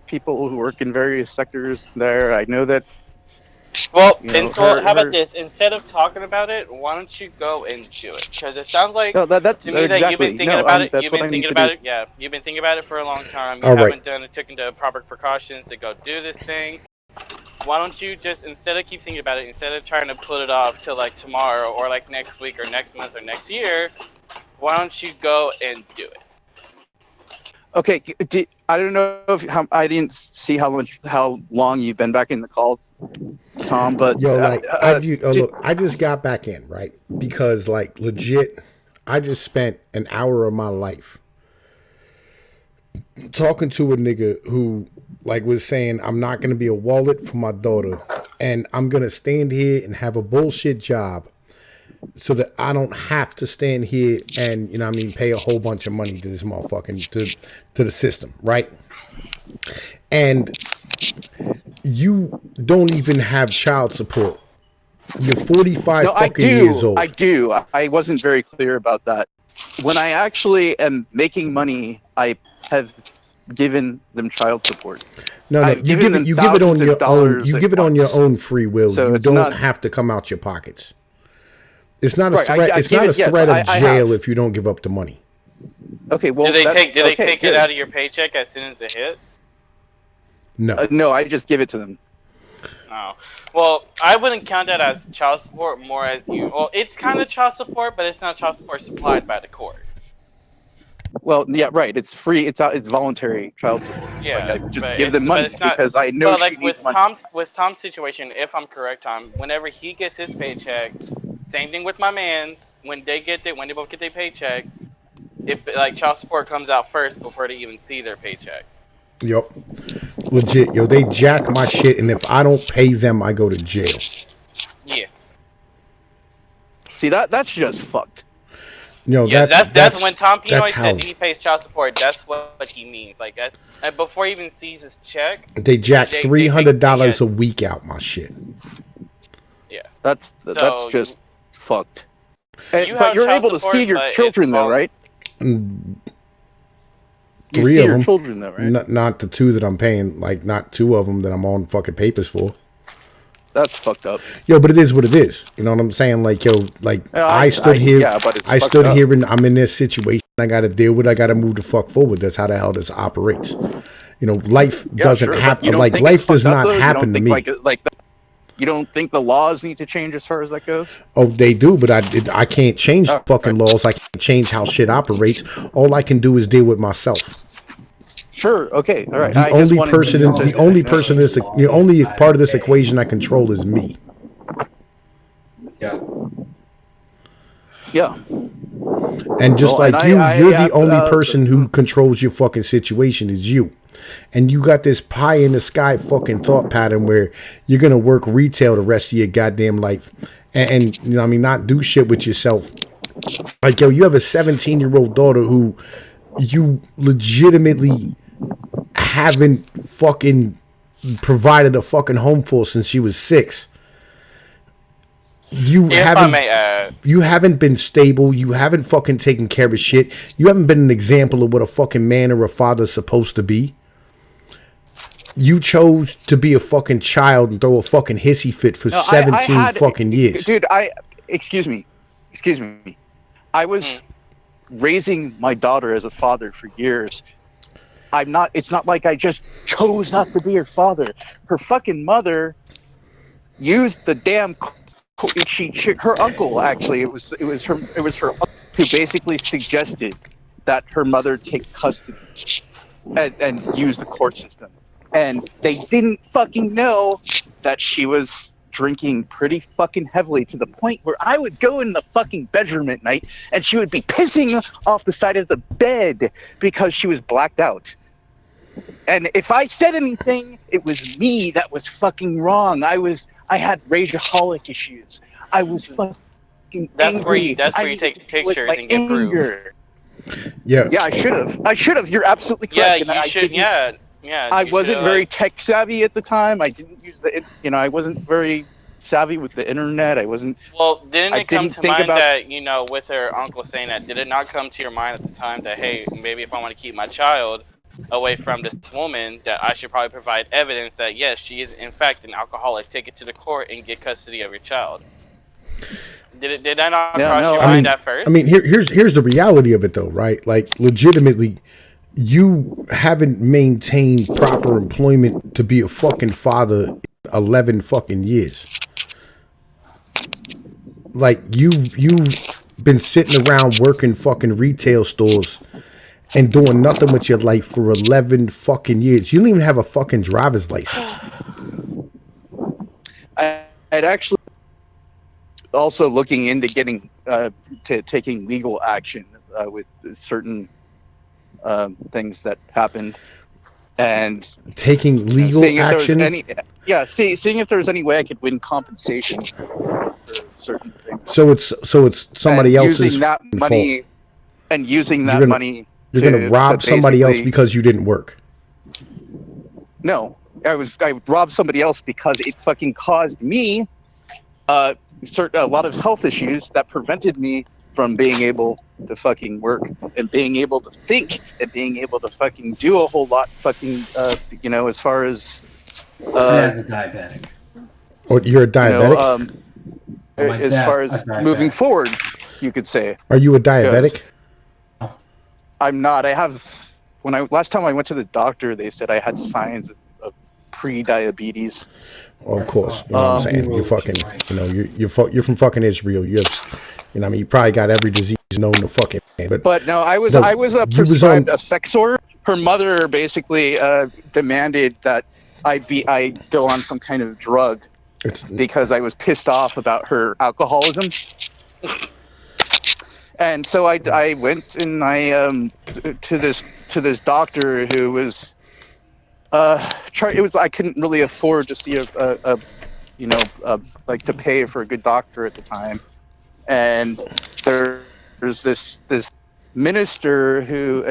people who work in various sectors there. I know that Well, you know how about this? Instead of talking about it, why don't you go and do it? Because it sounds like No, that's to me that you've been exactly thinking no. about it. That's You've what been I need thinking to about do. it. Yeah, you've been thinking about it for a long time. You All right. haven't taken the proper precautions to go do this thing. Why don't you just, instead of keep thinking about it, instead of trying to put it off till like tomorrow or like next week or next month or next year, why don't you go and do it? Okay, I don't know if I didn't see how long you've been back in the call, Tom, but Yo, like look, I just got back in, right? Because like legit, I just spent an hour of my life talking to a nigga who like was saying I'm not gonna be a wallet for my daughter, and I'm gonna stand here and have a bullshit job so that I don't have to stand here and you know what I mean pay a whole bunch of money to this motherfucking to the system, right? And you don't even have child support. You're 45 no, I fucking years do. old. I do. I wasn't very clear about that. When I actually am making money, I have given them child support. No, I've you given give it. them You give it on thousands of your own. dollars You at give it on your once. own free will. So You it's don't not have to come out your pockets. It's not a right. threat. I It's give not a it. Yes, threat of I jail have. if you don't give up the money. Okay. Well, Do they that's, take do they okay, take good. it out of your paycheck as soon as it hits? No. No, I just give it to them. No. Well, I wouldn't count that as child support. More as you. Well, it's kind of child support, but it's not child support supplied by the court. Well, yeah, right. It's free. It's voluntary child support. Yeah, Like I just but give them money it's not. because I know But she like needs money. Tom's situation, if I'm correct, Tom, whenever he gets his paycheck, same thing with my man's. When they both get their paycheck, if like child support comes out first before they even see their paycheck. Yup. Legit, yo. They jack my shit, and if I don't pay them, I go to jail. Yeah. See that's just fucked. You know, Yeah, that's when Tom that's Pnoid how said he pays child support. That's what he means. Like before he even sees his check, they jack they $300 yeah. a week out my shit. Yeah. That's So just fucked. And, you but have you're child able to support, see your but children it's though, right? You Three see of your them. children though, right? Not the two that I'm paying. Like not two of them that I'm on fucking papers for. That's fucked up. Yo, but it is what it is. You know what I'm saying? Like, yo, like I stood here. Yeah, but it's I fucked stood up. here and I'm in this situation. I got to deal with it. I got to move the fuck forward. That's how the hell this operates. You know, life doesn't sure, happen. you don't Like, think life it's does fucked up, not though? You happen don't to think me. like you don't think the laws need to change as far as that goes? Oh, they do, but I can't change Oh, fucking right. laws. I can't change how shit operates. All I can do is deal with myself. Sure. Okay. All right. The only person, the only person, the only part of this equation I control is me. Yeah. Yeah. And just Well, like and you're the only person who controls your fucking situation is you. And you got this pie in the sky fucking thought pattern where you're gonna work retail the rest of your goddamn life, and you know what I mean, not do shit with yourself. Like, yo, you have a 17-year-old daughter who you legitimately haven't fucking provided a fucking home for since she was 6. You if I may add, you haven't been stable. You haven't fucking taken care of shit. You haven't been an example of what a fucking man or a father is supposed to be. You chose to be a fucking child and throw a fucking hissy fit for 17 fucking years. Dude, excuse me. I was raising my daughter as a father for years. It's not like I just chose not to be her father. Her fucking mother used the damn her uncle, actually. It was her uncle who basically suggested that her mother take custody and use the court system. And they didn't fucking know that she was drinking pretty fucking heavily, to the point where I would go in the fucking bedroom at night and she would be pissing off the side of the bed because she was blacked out. And if I said anything, it was me that was fucking wrong. I had rageaholic issues. I was fucking angry. That's where you take pictures and get proof. Yeah. Yeah, I should have. You're absolutely correct. Yeah, you should. Yeah. I wasn't very tech savvy at the time. I didn't use I wasn't very savvy with the internet. I wasn't. Well, didn't it come to mind about that, with her uncle saying that, did it not come to your mind at the time that, hey, maybe if I want to keep my child, away from this woman, that I should probably provide evidence that yes, she is in fact an alcoholic. Take it to the court and get custody of your child. Did that not Yeah, cross no, your I mind mean- at first? I mean, here's the reality of it, though, right? Like, legitimately, you haven't maintained proper employment to be a fucking father 11 fucking years. Like, you've been sitting around working fucking retail stores and doing nothing with your life for 11 fucking years. You don't even have a fucking driver's license. I'd actually also looking into getting to taking legal action with certain things that happened, and Taking legal seeing if there was action. seeing if there was any way I could win compensation for certain things. So it's somebody And else's using that fucking money fault. and using You're that gonna- money. You're gonna rob somebody else basically- because you didn't work. No, I robbed somebody else because it fucking caused me a lot of health issues that prevented me from being able to fucking work and being able to think and being able to fucking do a whole lot fucking as far as My dad's a diabetic. Or you're a diabetic? My as dad's far as a diabetic. moving forward, you could say. Are you a diabetic? I'm not. I have. Last time I went to the doctor, they said I had signs of pre-diabetes. Well, of course. You know what I'm saying? You're fucking. You know, you're from fucking Israel. You have. You know, I mean, you probably got every disease known to fucking. But no, I was No, prescribed on- Effexor. Her mother basically demanded that I go on some kind of drug because I was pissed off about her alcoholism. And so I went and I to this doctor who was I couldn't really afford to see like to pay for a good doctor at the time, and there's this minister who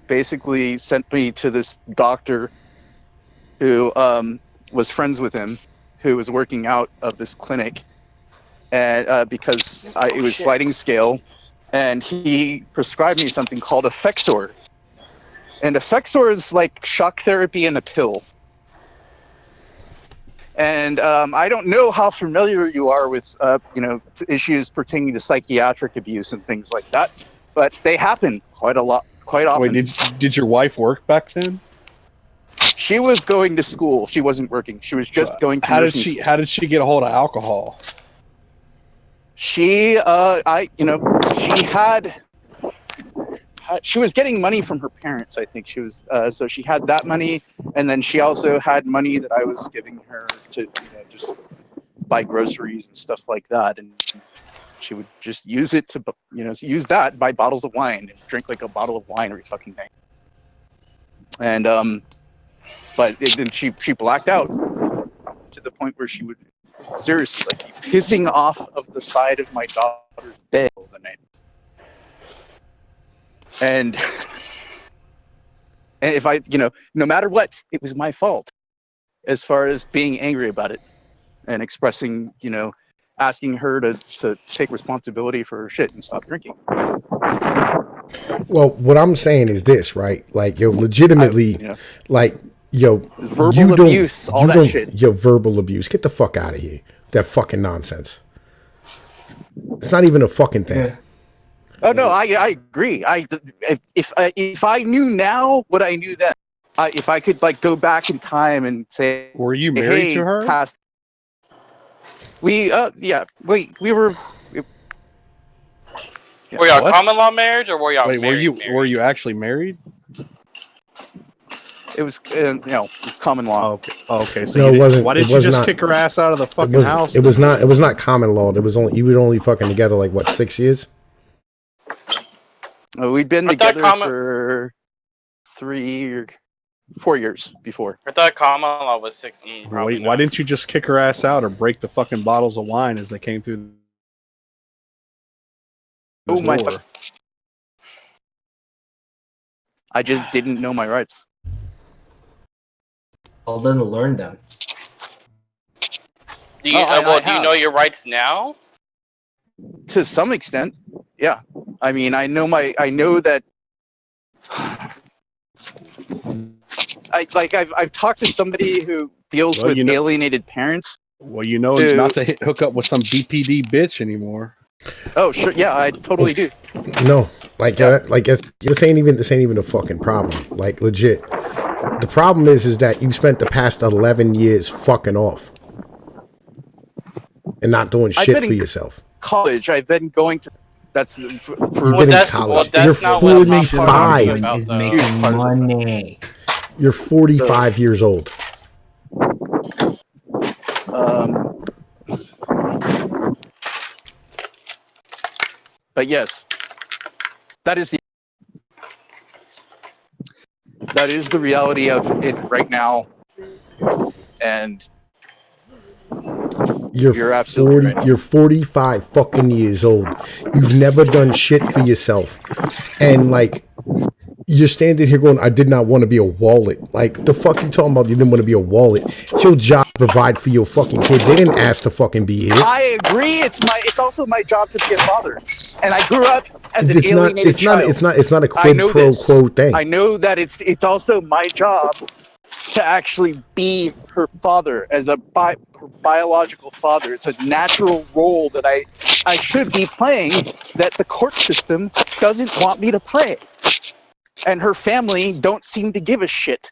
basically sent me to this doctor who was friends with him, who was working out of this clinic, and because it was sliding scale, and he prescribed me something called Effexor. And Effexor is like shock therapy in a pill. And I don't know how familiar you are with issues pertaining to psychiatric abuse and things like that, but they happen quite often. Wait, did your wife work back then? She was going to school. She wasn't working. She was just going to nursing school. How did she get a hold of alcohol? She was getting money from her parents. I think she was so she had that money, and then she also had money that I was giving her to just buy groceries and stuff like that, and she would just use it to buy bottles of wine and drink like a bottle of wine every fucking day. And but then she blacked out to the point where she would seriously like be pissing off of the side of my daughter's bed all the night. And if I, no matter what, it was my fault as far as being angry about it and expressing, asking her to take responsibility for her shit and stop drinking. Well, what I'm saying is this, right? Like, legitimately, verbal abuse, all that shit. Verbal abuse. Get the fuck out of here. That fucking nonsense. It's not even a fucking thing. Yeah. Oh no, I agree. If I knew now what I knew then, if I could like go back in time and say, Were you married to her? We were. Were y'all What? common law marriage or were y'all Wait, married? were you actually married? It was it's common law. Oh, okay. Oh, okay. So No, you it didn't- wasn't. why It didn't you was just not. kick her ass out of the fucking It was, house? it was not. It was not common law. It was only you were only fucking together like what 6 years. We'd been I thought together for 3 or 4 years before. I thought common law was 6. Probably Wait, why not. didn't you just kick her ass out or break the fucking bottles of wine as they came through? The Oh my! door? I just didn't know my rights. Well, then learn them. Do you, I do you have. know your rights now? To some extent, yeah. I mean, I know that I've talked to somebody who deals with alienated parents. Well, you know, not to hook up with some BPD bitch anymore. Oh, sure, yeah, I totally do. No, this ain't even a fucking problem. Like, legit. The problem is that you spent the past 11 years fucking off and not doing shit for yourself. College. I've been going to. That's You've been in college. You're 45. Is making money. You're 45 years old. But yes, that is the reality of it right now, and you're absolutely 40. Right. You're 45 fucking years old. You've never done shit for yourself, and like you're standing here going, "I did not want to be a wallet." Like the fuck you talking about? You didn't want to be a wallet. It's your job to provide for your fucking kids. They didn't ask to fucking be here. I agree. It's also my job to be a father, and I grew up as an alienated child. It's not a quid pro quo thing. I know that it's also my job to actually be her father as a biological father. It's a natural role that I should be playing that the court system doesn't want me to play. And her family don't seem to give a shit.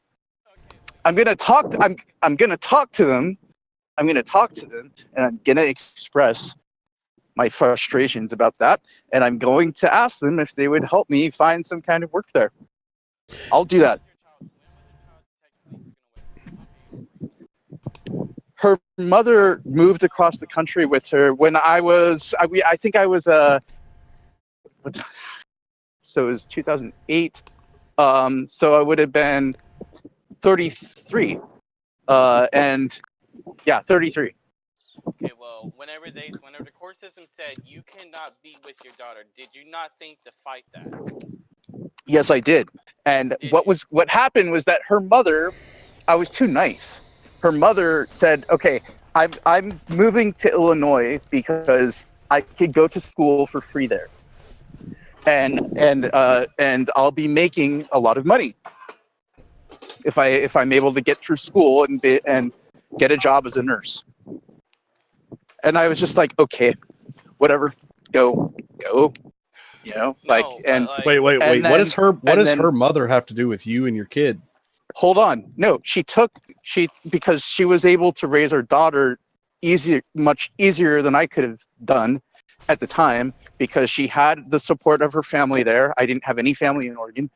I'm gonna talk to them. I'm gonna talk to them, and I'm gonna express my frustrations about that. And I'm going to ask them if they would help me find some kind of work there. I'll do that. Her mother moved across the country with her when I think I was so it was 2008. So I would have been 33. 33. Okay, well, whenever the court system said you cannot be with your daughter, did you not think to fight that? Yes, I did. And what happened was that her mother, I was too nice. Her mother said, "Okay, I'm moving to Illinois because I could go to school for free there, and I'll be making a lot of money if I'm able to get through school and get a job as a nurse." And I was just like, "Okay, whatever, go." You know, like, no, and like, wait. What does her mother have to do with you and your kid? Hold on. No, because she was able to raise her daughter much easier than I could have done at the time, because she had the support of her family there. I didn't have any family in Oregon,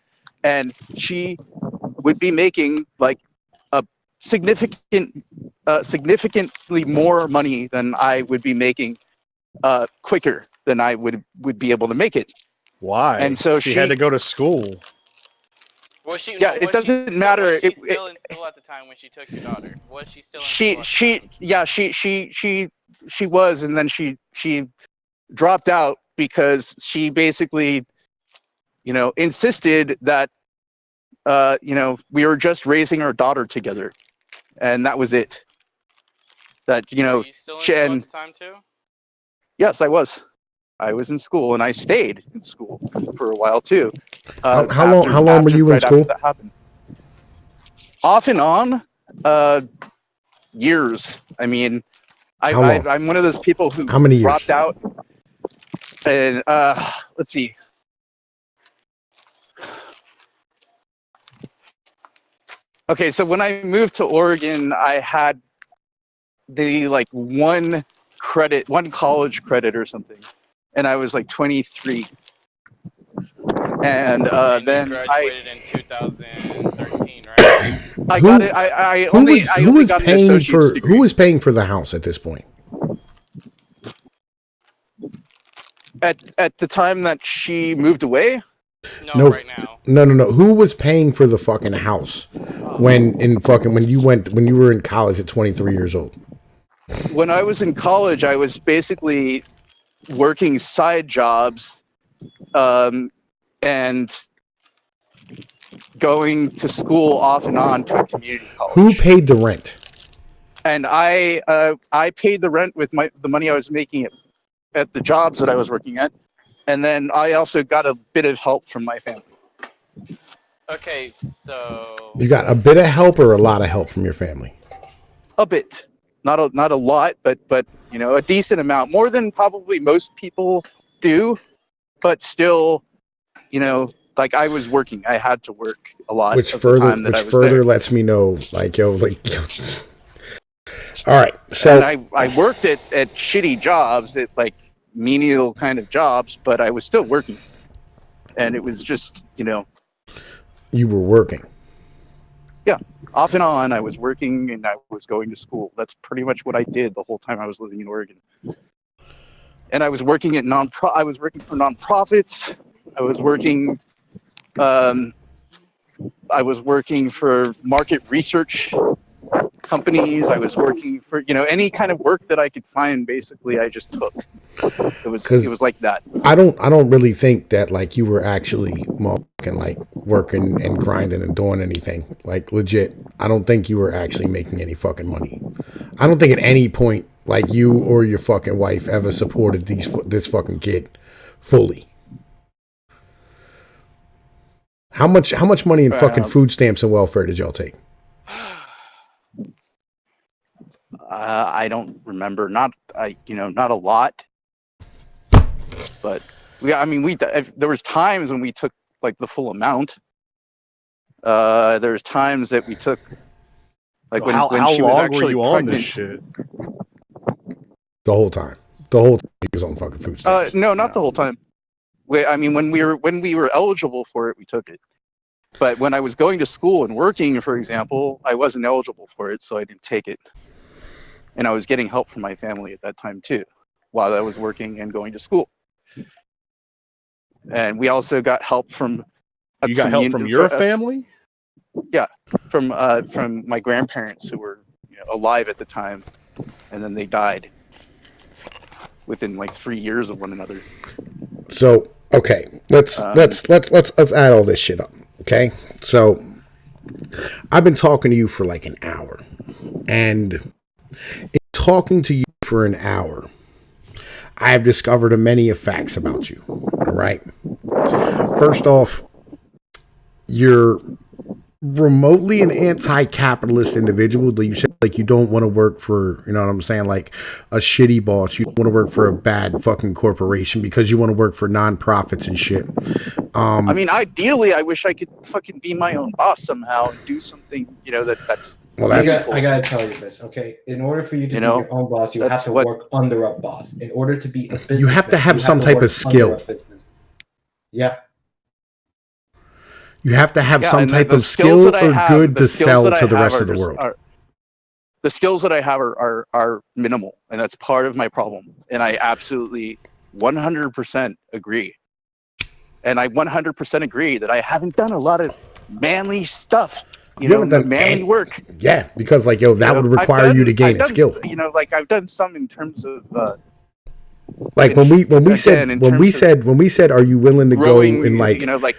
and she would be making like a significantly more money than I would be making quicker than I would be able to make it. Why? And so she had to go to school. It doesn't matter. Was she still in school at the time when she took your daughter? Was she still in school? She was, and then she dropped out because she basically, insisted that, we were just raising our daughter together, and that was it. That, Were you still in school at the time too? Yes, I was. I was in school, and I stayed in school for a while too. How long were you in school? That happened? Off and on, years. I mean, I'm one of those people who dropped out. And let's see. Okay, so when I moved to Oregon, I had the one college credit or something. And I was 23, and then you graduated in 2013, right? I got it. I only got an associate's degree. Who was paying for the house at this point? At the time that she moved away? No, right now. No. Who was paying for the fucking house when you were in college at 23 years old? When I was in college, I was basically working side jobs, and going to school off and on to a community college. Who paid the rent? And I paid the rent with the money I was making at the jobs that I was working at, and then I also got a bit of help from my family. Okay, so You got a bit of help or a lot of help from your family? A bit, not a lot, but you know, a decent amount, more than probably most people do, but still, you know, like I was working, I had to work a lot Which of the time that which I was further there. lets me know, like, yo, like, all right. And So I worked at shitty jobs, at like menial kind of jobs, but I was still working, and it was just, you know, you were working. yeah, off and on. I was working and I was going to school. That's pretty much what I did the whole time I was living in Oregon. And I was working at I was working for nonprofits. I was working. I was working for market research companies. I was working for, you know, any kind of work that I could find. Basically, I just took. It was like that. I don't really think that like you were actually like working and grinding and doing anything like legit. I don't think you were actually making any fucking money. I don't think at any point like you or your fucking wife ever supported this fucking kid fully. How much money in fucking food stamps and welfare did y'all take? I don't remember. Not not a lot. But there was times when we took like the full amount. There's times that we took like when she was actually were you pregnant. on this shit? The whole time. The whole time he was on fucking food stamps. No, not the whole time. When we were eligible for it, we took it. But when I was going to school and working, for example, I wasn't eligible for it, so I didn't take it. And I was getting help from my family at that time too, while I was working and going to school. And we also got help from. You got help from your family? Yeah, from my grandparents who were alive at the time, and then they died within like 3 years of one another. So okay, let's add all this shit up. Okay, so I've been talking to you for like an hour, and in talking to you for an hour, I have discovered many facts about you. All right. First off, you're remotely an anti-capitalist individual. You said like you don't want to work for, you know what I'm saying, like a shitty boss. You want to work for a bad fucking corporation because you want to work for nonprofits and shit. I mean, ideally, I wish I could fucking be my own boss somehow and do something, that's. Well, I gotta tell you this, okay? In order for you to be your own boss, you have to work under a boss. In order to be a business, you have to have some type of skill. Yeah. You have to have some type of skill or good to sell to the rest of the world. The skills that I have are minimal, and that's part of my problem. And I absolutely 100% agree. And I 100% agree that I haven't done a lot of manly stuff. You haven't done manly work. Yeah, because like that would require you to gain a skill. Like I've done some in terms of. Like when we said, are you willing to go and like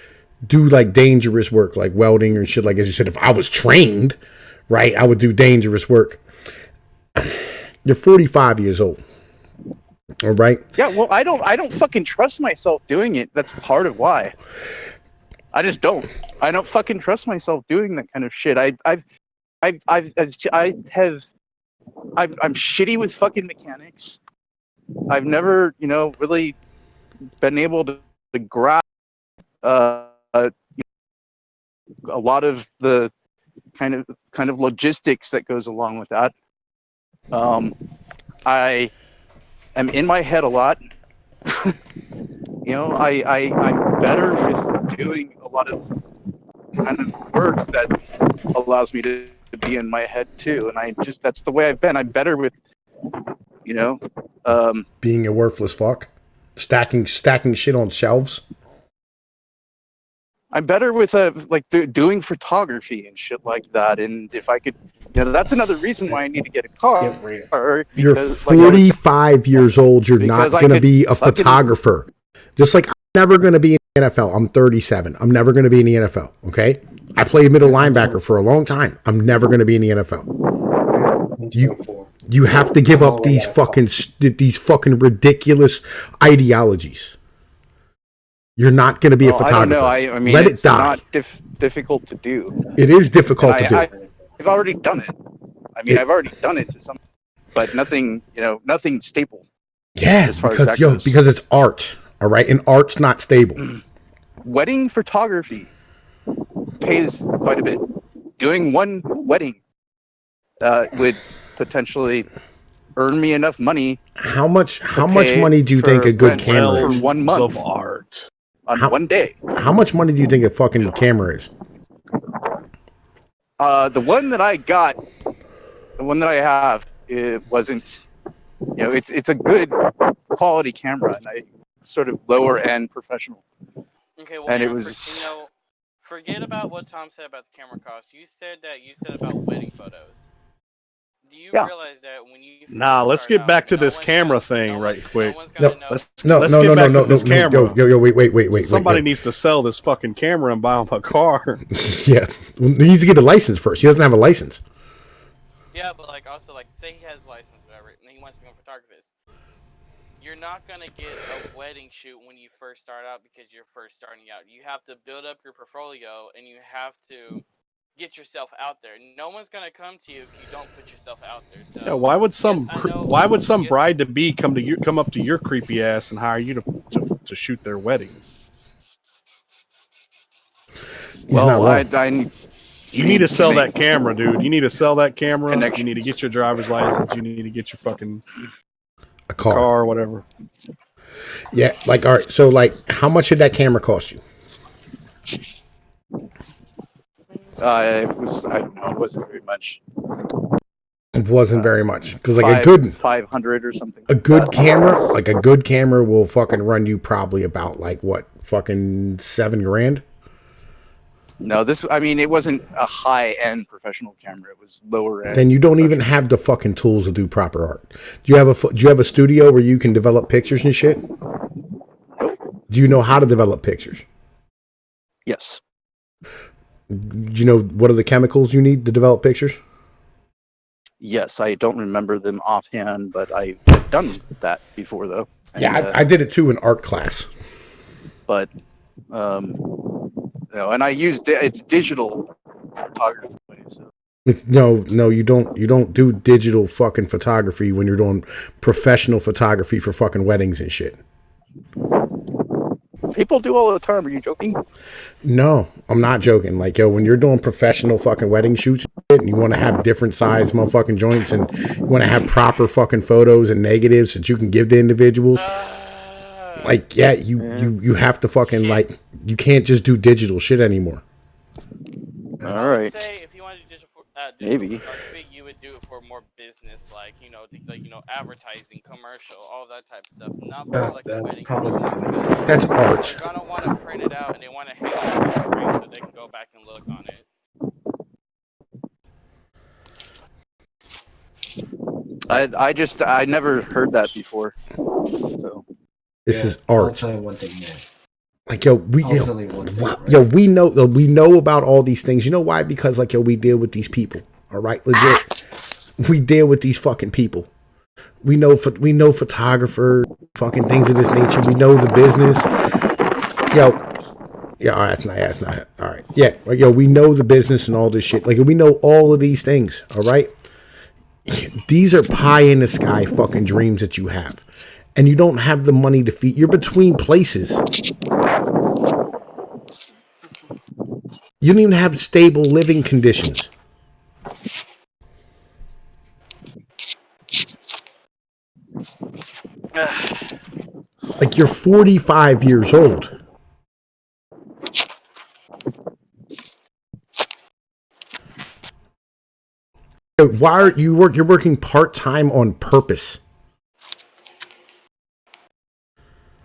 do like dangerous work like welding or shit, like as you said, if I was trained, right, I would do dangerous work. You're 45 years old. All right. Yeah, well, I don't fucking trust myself doing it. That's part of why. I just don't. I don't fucking trust myself doing that kind of shit. I'm shitty with fucking mechanics. I've never, really been able to grasp a lot of the kind of logistics that goes along with that. I am in my head a lot. I'm better with doing a lot of kind of work that allows me to be in my head too. And that's the way I've been. I'm better with, being a worthless fuck, stacking shit on shelves. I'm better with doing photography and shit like that. And if I could, that's another reason why I need to get a car. You're 45 years old. You're not going to be a photographer. Just like I'm never going to be in the NFL. I'm 37. I'm never going to be in the NFL. Okay. I played middle linebacker for a long time. I'm never going to be in the NFL. You have to give up these fucking ridiculous ideologies. You're not going to be a photographer. I don't know. I mean, let it die. difficult to do. It is difficult to do. I've already done it. I mean, I've already done it to some, but nothing, nothing stable. Yeah, because it's art, all right, and art's not stable. Wedding photography pays quite a bit. Doing one wedding would potentially earn me enough money. How much money do you think a good camera is? For 1 month of art on one day. How much money do you think a fucking camera is? The one that I got, the one that I have, it wasn't. It's a good quality camera, and I sort of lower end professional. Okay, well, and it was. Forget about what Tom said about the camera cost. You said about wedding photos. Do you realize that when you let's get back to this camera thing right quick. Let's get back to this camera. Yo, wait. Somebody needs to sell this fucking camera and buy him a car. Yeah, he needs to get a license first. He doesn't have a license. Yeah, but also say he has a license, whatever, and he wants to become a photographist. You're not gonna get a wedding shoot when you first start out because you're first starting out. You have to build up your portfolio, and you have to get yourself out there. No one's gonna come to you if you don't put yourself out there. So yeah, why would some bride to be come up to your creepy ass and hire you to shoot their wedding? You need to sell that camera, dude. You need to sell that camera. You need to get your driver's license. You need to get your fucking a car or whatever. Yeah, all right. So, how much did that camera cost you? I don't know. It wasn't very much. It wasn't very much because a good 500 or something. A good camera, a good camera will fucking run you probably about fucking $7,000. No, it wasn't a high-end professional camera. It was lower end. Then you don't even have the fucking tools to do proper art. Do you have a studio where you can develop pictures and shit? Nope. Do you know how to develop pictures? Yes. Do you know what are the chemicals you need to develop pictures? Yes, I don't remember them offhand, but I've done that before, though. And, I did it too in art class. But, and I used it's digital photography. So. You don't do digital fucking photography when you're doing professional photography for fucking weddings and shit. People do all the time. Are you joking? No, I'm not joking. When you're doing professional fucking wedding shoots and you want to have different size motherfucking joints and you want to have proper fucking photos and negatives that you can give to individuals. You have to fucking you can't just do digital shit anymore. All right. I would say if you wanted to digital maybe you would do it for more business, advertising, commercial, all that type of stuff. Not for that's a wedding. probably that's art. They're gonna want to print it out and they want to hang it on the frame so they can go back and look on it. I never heard that before. So this is art. I'll tell you one thing, man. We know about all these things. You know why? Because we deal with these people. All right, legit. We deal with these fucking people. We know photographers, fucking things of this nature. We know the business. That's not. All right. Yeah. We know the business and all this shit. We know all of these things. All right. These are pie in the sky fucking dreams that you have. And you don't have the money to feed. You're between places. You don't even have stable living conditions. You're 45 years old. Why are you're working part-time on purpose?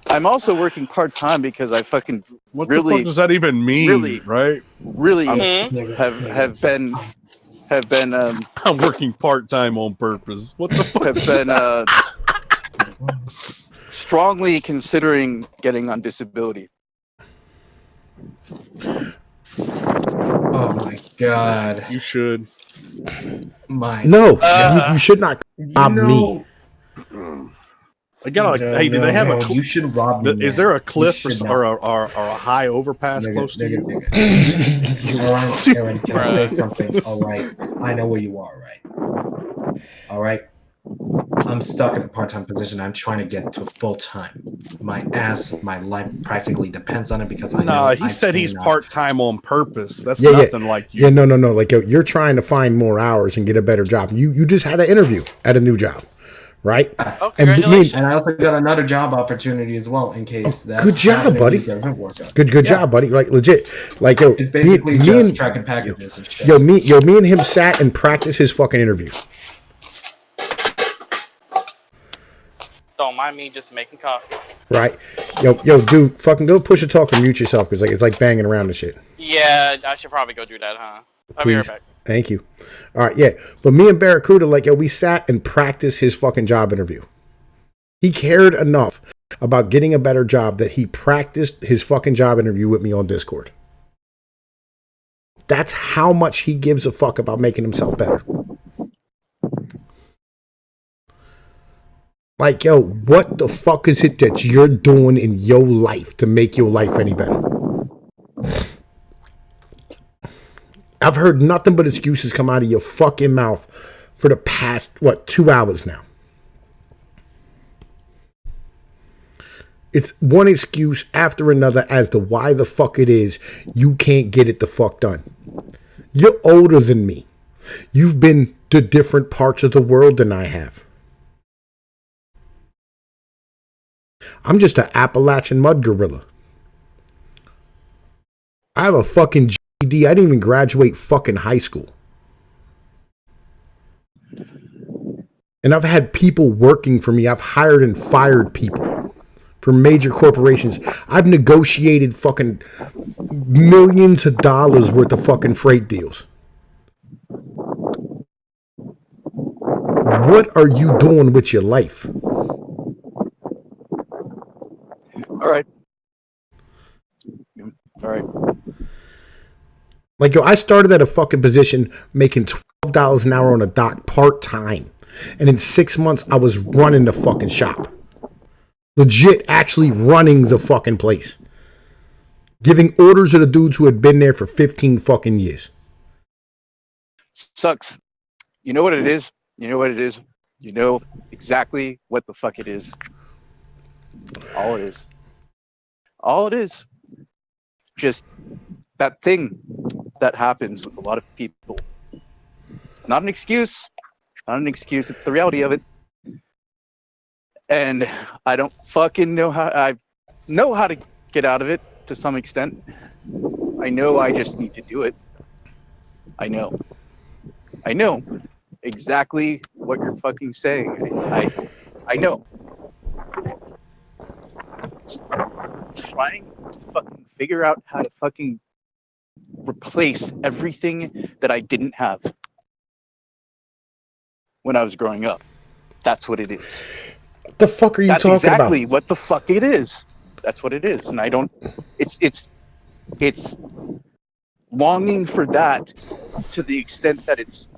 I'm also working part-time because I fucking what really... the fuck does that even mean, right? Really have been I'm working part-time on purpose. What the fuck? Have been strongly considering getting on disability. Oh my god. You should. You should not rob me. Again, hey, do they have a? You should rob me. Is there a cliff or a high overpass close to you? Aaron, can I say something? All right, I know where you are. Right. All right. I'm stuck in a part-time position. I'm trying to get to full-time. My life practically depends on it because he said he's part-time on purpose. That's nothing like you. Yeah, no. Like you're trying to find more hours and get a better job. You just had an interview at a new job, right? Oh, congratulations. And I also got another job opportunity as well in case that good job, buddy. Doesn't work out. Good job, buddy. Like legit. Like yo, it's basically just tracking packages and shit. Me and him sat and practiced his fucking interview. Don't mind me just making coffee. Right. Yo, dude, fucking go push a talk or mute yourself because it's like banging around and shit. Yeah, I should probably go do that, huh? I'll be right back. Thank you. All right, yeah. But me and Barracuda, we sat and practiced his fucking job interview. He cared enough about getting a better job that he practiced his fucking job interview with me on Discord. That's how much he gives a fuck about making himself better. Like, yo, what the fuck is it that you're doing in your life to make your life any better? I've heard nothing but excuses come out of your fucking mouth for the past, 2 hours now. It's one excuse after another as to why the fuck it is you can't get it the fuck done. You're older than me. You've been to different parts of the world than I have. I'm just an Appalachian mud gorilla. I have a fucking GED. I didn't even graduate fucking high school. And I've had people working for me. I've hired and fired people for major corporations. I've negotiated fucking millions of dollars worth of fucking freight deals. What are you doing with your life? All right. Like, yo, I started at a fucking position making $12 an hour on a dock part-time. And in 6 months, I was running the fucking shop. Legit, actually running the fucking place. Giving orders to the dudes who had been there for 15 fucking years. Sucks. You know what it is? You know exactly what the fuck it is. All it is. Just that thing that happens with a lot of people. Not an excuse. It's the reality of it. And I don't fucking know how. I know how to get out of it to some extent. I know I just need to do it. I know exactly what you're fucking saying. I know. Trying to fucking figure out how to fucking replace everything that I didn't have when I was growing up. That's what it is. What the fuck are you talking about? That's exactly what the fuck it is. That's what it is. And I don't... It's longing for that to the extent that it's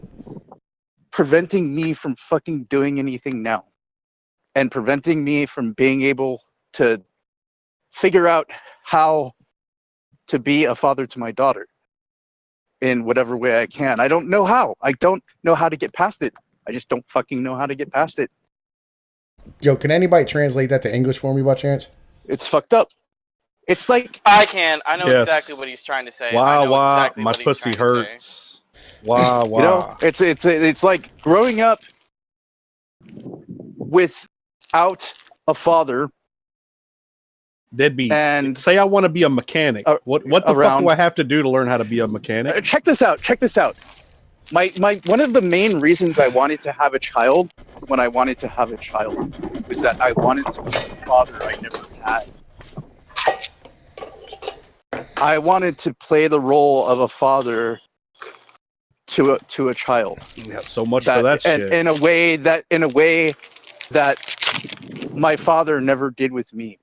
preventing me from fucking doing anything now. And preventing me from being able to figure out how to be a father to my daughter in whatever way I can. I don't know how. I don't know how to get past it. I just don't fucking know how to get past it. Yo, can anybody translate that to English for me by chance? It's fucked up. It's like... I can. I know exactly what he's trying to say. Why? Exactly my pussy hurts. Why? You know, it's like growing up without a father. Deadbeat. And say I want to be a mechanic. What the fuck do I have to do to learn how to be a mechanic? Check this out. My one of the main reasons I wanted to have a child when I wanted to have a child was that I wanted to be a father I never had. I wanted to play the role of a father to a child. Yeah, so much for that shit. In a way that my father never did with me.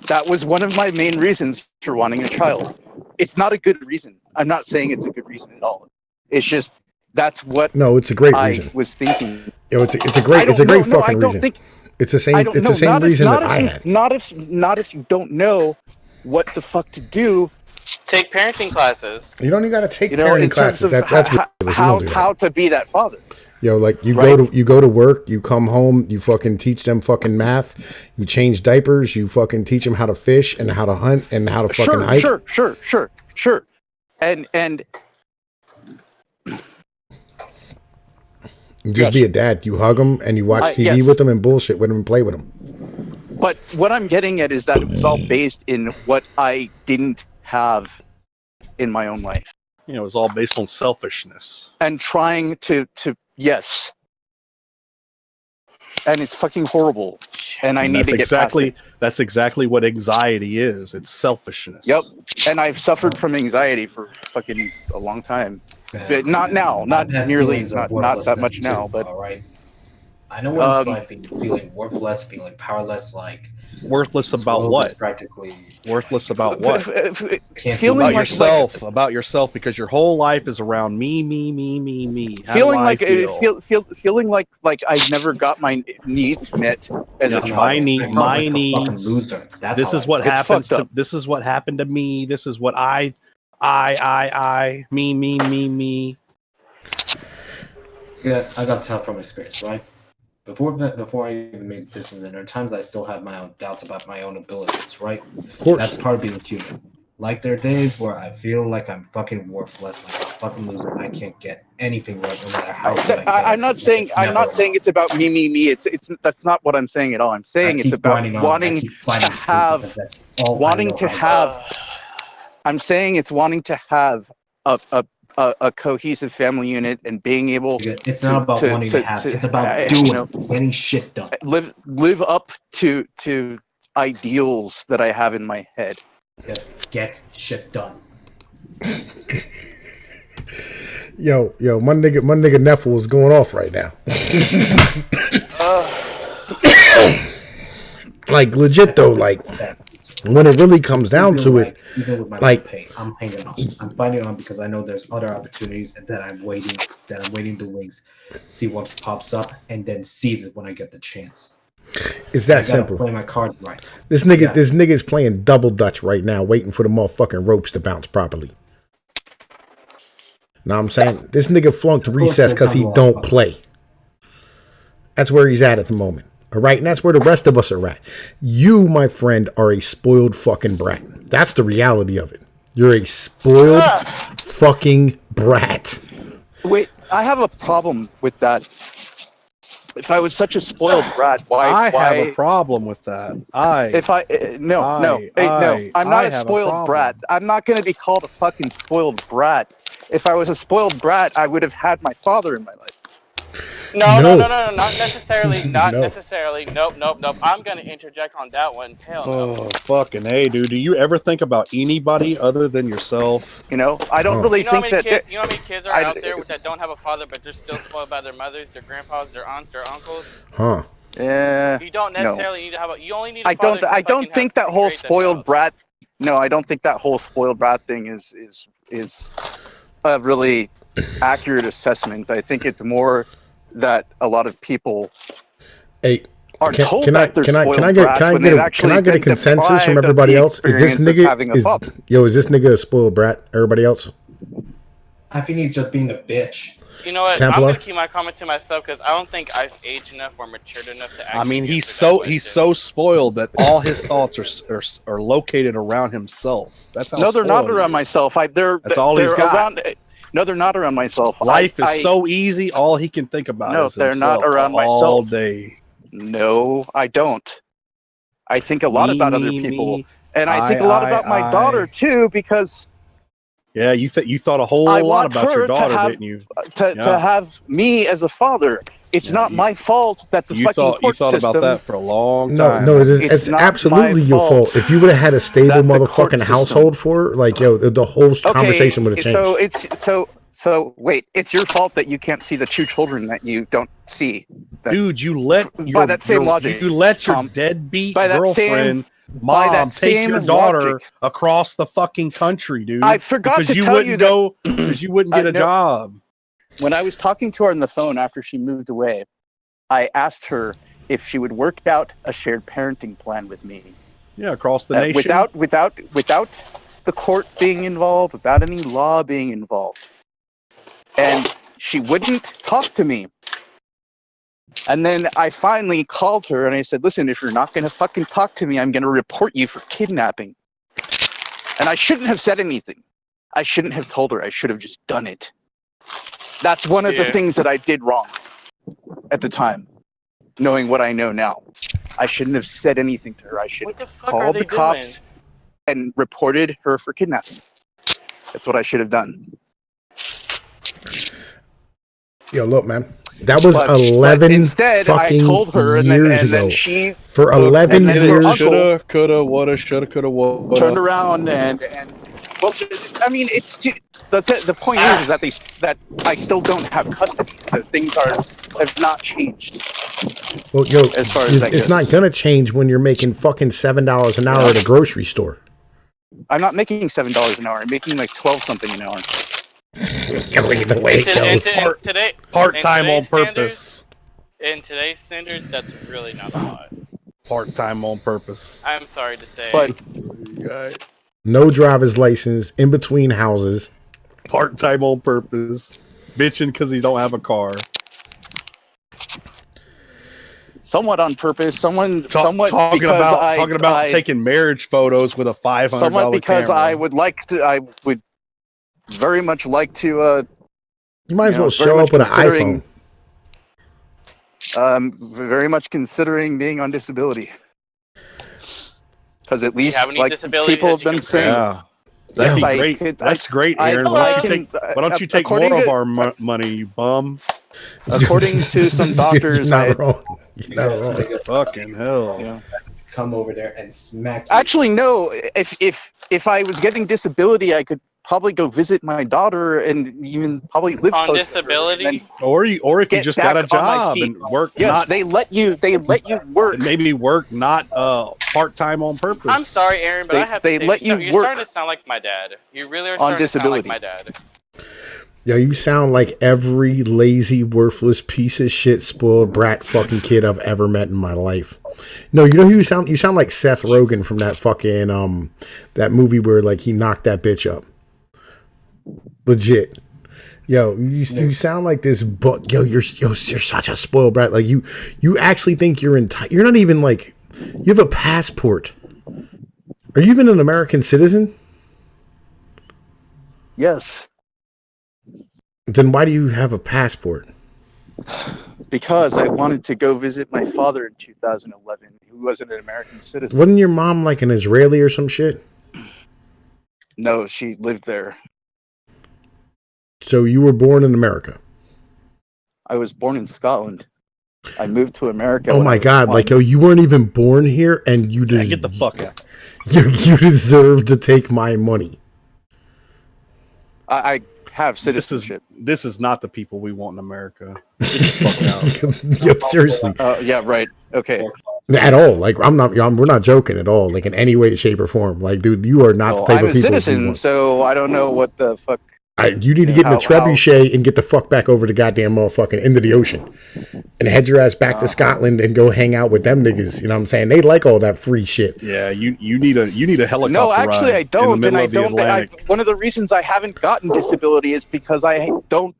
That was one of my main reasons for wanting a child. It's not a good reason. I'm not saying it's a good reason at all. It's just, That's what No, it's a great I reason. was thinking. Yo, it's a great fucking reason. Think, it's the same reason that I had. Not if you don't know what the fuck to do. Take parenting classes. You don't even got to take parenting classes. That's how to be that father. Yo, like you right? go to work, you come home, you fucking teach them fucking math, you change diapers, you fucking teach them how to fish and how to hunt and how to fucking hike. Sure. And you just be a dad. You hug them and you watch TV with them and bullshit with them and play with them. But what I'm getting at is that it was all based in what I didn't have in my own life. You know, it was all based on selfishness. And trying to yes. And it's fucking horrible. And I need to get past it. That's exactly what anxiety is. It's selfishness. Yep. And I've suffered from anxiety for fucking a long time. But not now. Not nearly. Not that much now. But all right. I know what it's like feeling worthless, feeling powerless, like worthless about what? Practically worthless about what? Feeling about like, yourself, about yourself, because your whole life is around me. Feeling like I never got my needs met as a child. My needs. This is what happens to. This is what happened to me. This is what I, me. Yeah, I got to tell from experience, right? Before I even made decisions, and there are times I still have my own doubts about my own abilities, right? Of course. That's part of being human. Like, there are days where I feel like I'm fucking worthless, like a fucking loser. I can't get anything right, no matter how good I'm not saying it's about me. It's that's not what I'm saying at all. I'm saying it's about wanting to have. I'm saying it's wanting to have a cohesive family unit and being able. It's not about wanting to have. It's about getting shit done. Live up to ideals that I have in my head. Get shit done. Yo, my nigga Neffel is going off right now. Like legit though, like when it really comes down to it, even with my like pain, I'm hanging on. I'm fighting on because I know there's other opportunities that I'm waiting the wings, see what pops up, and then seize it when I get the chance. It's that simple. Play my cards right. This nigga is playing double dutch right now, waiting for the motherfucking ropes to bounce properly. Know what I'm saying? This nigga flunked recess because he don't play. That's where he's at the moment. All right, and that's where the rest of us are at. You, my friend, are a spoiled fucking brat. That's the reality of it. You're a spoiled fucking brat. Wait, I have a problem with that. If I was such a spoiled brat, why? I have a problem with that. I'm not a spoiled brat. I'm not going to be called a fucking spoiled brat. If I was a spoiled brat, I would have had my father in my life. No, not necessarily. Not necessarily. Nope. I'm gonna interject on that one. Hell no. Oh, fucking A, dude. Do you ever think about anybody other than yourself? You know, I don't really think that. You know how many kids are out there that don't have a father, but they're still spoiled by their mothers, their grandpas, their aunts, their uncles? Huh. Yeah. You don't necessarily need to have. You only need. I don't think that whole spoiled brat. No, I don't think that whole spoiled brat thing is a really accurate assessment. I think it's more that a lot of people are told that they're spoiled brats when they've actually get a consensus from everybody else? Is this nigga a spoiled brat? Everybody else? I think he's just being a bitch. You know what? Templar? I'm gonna keep my comment to myself because I don't think I've aged enough or matured enough to. Actually he's so spoiled that all his thoughts are located around himself. That's how. No, they're not around myself. That's all he's got. No, they're not around myself. Life is so easy. All he can think about is they're himself not around myself all day. No, I don't. I think a lot about other people, and I think a lot about my daughter too, because. Yeah, you thought a whole lot about your daughter, didn't you? To have me as a father. It's not my fault that the fucking court You thought system, about that for a long time. No, it's absolutely your fault. If you would have had a stable motherfucking household for her, like, yo, the whole conversation would have changed. So wait, it's your fault that you can't see the two children that you don't see. Dude, you let your deadbeat girlfriend mom take your daughter across the fucking country, dude. I forgot to tell you because you wouldn't get a job. When I was talking to her on the phone after she moved away, I asked her if she would work out a shared parenting plan with me. Yeah, across the nation. Without the court being involved, without any law being involved. And she wouldn't talk to me. And then I finally called her and I said, listen, if you're not going to fucking talk to me, I'm going to report you for kidnapping. And I shouldn't have said anything. I shouldn't have told her. I should have just done it. That's one of the things that I did wrong at the time, knowing what I know now. I shouldn't have said anything to her. I should have called the cops and reported her for kidnapping. That's what I should have done. Yo, look, man. That was But 11 instead, fucking I told her, and years then ago. she For 11 and then her years. uncle Shoulda, coulda, woulda, shoulda, coulda, woulda. turned around and well, I mean, it's the point is that I still don't have custody, so things have not changed. Well, yo, as far as that it's goes. not gonna change when you're making fucking $7 an hour at a grocery store. I'm not making $7 an hour. I'm making like 12 something an hour. Look at the way it goes. Part-time on purpose. In today's standards, that's really not a lot. Part-time on purpose. I'm sorry to say. But No driver's license, in between houses. Part-time on purpose. Bitching because he don't have a car. somewhat on purpose. Somewhat talking about taking marriage photos with a $500 somewhat because camera. I would very much like to. You might as well show up with an iPhone. Very much considering being on disability, because at least like people have been saying. Yeah. That'd be great. That's great, Aaron. Why don't you take more of our money, you bum? According to some doctors, You're not wrong. Fucking hell. Yeah. Come over there and smack you. Actually, no. If I was getting disability, I could probably go visit my daughter and even probably live on close disability. to her, or if you just got a job and work. Yes, they let you work. Maybe work not part-time on purpose. I'm sorry, Aaron, but I have to say, you're starting to sound like my dad. You really are starting to sound like my dad. Yo, you sound like every lazy, worthless piece of shit, spoiled brat fucking kid I've ever met in my life. No, you know who you sound? You sound like Seth Rogen from that fucking that movie where like he knocked that bitch up. Legit. Yo, you sound like this, but you're such a spoiled brat. Like you actually think you're you're not even like, you have a passport. Are you even an American citizen? Yes. Then why do you have a passport? Because I wanted to go visit my father in 2011, who wasn't an American citizen. Wasn't your mom like an Israeli or some shit? No, she lived there. So you were born in America? I was born in Scotland. I moved to America. Oh my God! Like, oh, you weren't even born here, and you did. Get the fuck out. You deserve to take my money. I have citizenship. This is not the people we want in America. Get the fuck out. Yo, seriously. Yeah, right. Okay. At all. Like, we're not joking at all. Like, in any way, shape, or form. Like, dude, you are not the type I'm of people. I'm a citizen, so I don't know what the fuck. You need to get in the trebuchet and get the fuck back over the goddamn motherfucking into the ocean, and head your ass back to Scotland and go hang out with them niggas. You know what I'm saying? They like all that free shit. Yeah, you need a helicopter. No, actually, ride I don't. in the middle of the Atlantic. One of the reasons I haven't gotten disability is because I don't